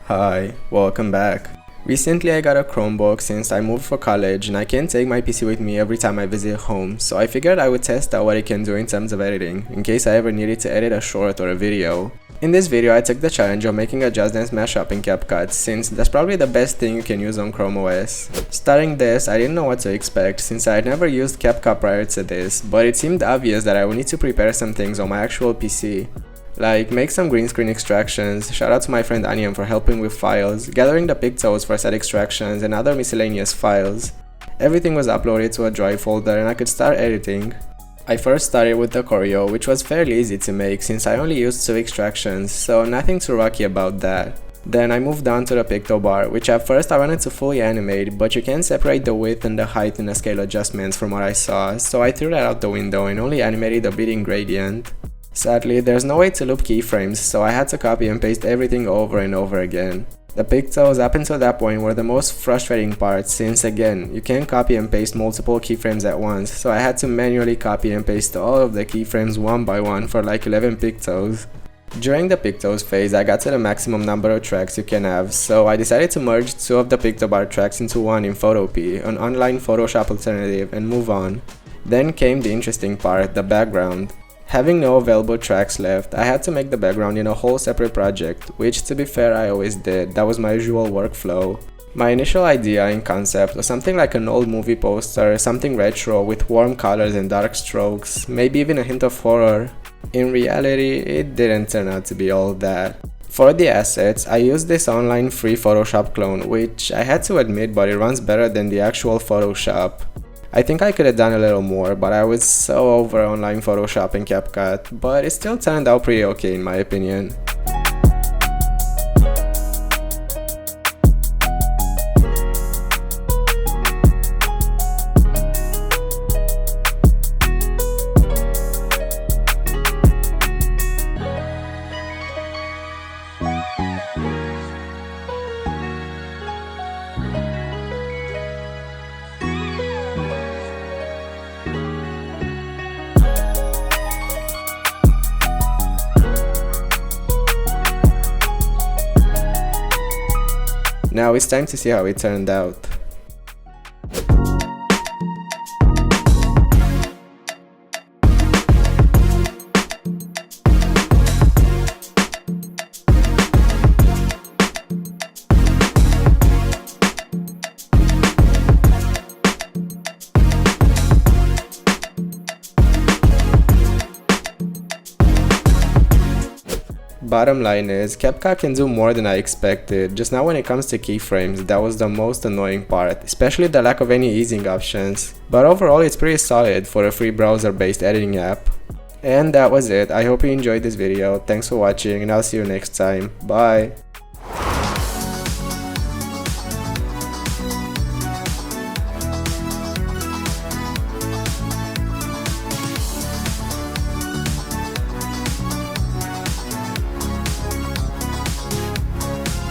Hi, welcome back. Recently I got a Chromebook since I moved for college and I can't take my PC with me every time I visit home, so I figured I would test out what it can do in terms of editing, in case I ever needed to edit a short or a video. In this video I took the challenge of making a Just Dance mashup in CapCut, since that's probably the best thing you can use on Chrome OS. Starting this, I didn't know what to expect since I had never used CapCut prior to this, but it seemed obvious that I would need to prepare some things on my actual PC. Like make some green screen extractions, shout out to my friend Aniam for helping with files, gathering the pixels for set extractions and other miscellaneous files. Everything was uploaded to a drive folder and I could start editing. I first started with the choreo, which was fairly easy to make since I only used 2 extractions, so nothing too rocky about that. Then I moved down to the picto bar, which at first I wanted to fully animate, but you can separate the width and the height in the scale adjustments from what I saw, so I threw that out the window and only animated the beating gradient. Sadly, there's no way to loop keyframes, so I had to copy and paste everything over and over again. The pixels up until that point were the most frustrating part since again, you can't copy and paste multiple keyframes at once, so I had to manually copy and paste all of the keyframes one by one for like 11 pixels. During the pictos phase, I got to the maximum number of tracks you can have, so I decided to merge 2 of the pictobar tracks into one in Photopea, an online Photoshop alternative, and move on. Then came the interesting part, the background. Having no available tracks left, I had to make the background in a whole separate project, which to be fair I always did, that was my usual workflow. My initial idea and concept was something like an old movie poster, something retro with warm colors and dark strokes, maybe even a hint of horror. In reality, it didn't turn out to be all that. For the assets, I used this online free Photoshop clone, which I had to admit but it runs better than the actual Photoshop. I think I could have done a little more, but I was so over online Photoshop and CapCut, but it still turned out pretty okay in my opinion. Now it's time to see how it turned out. Bottom line is, CapCut can do more than I expected, just now when it comes to keyframes, that was the most annoying part, especially the lack of any easing options. But overall it's pretty solid for a free browser-based editing app. And that was it. I hope you enjoyed this video, thanks for watching and I'll see you next time, bye!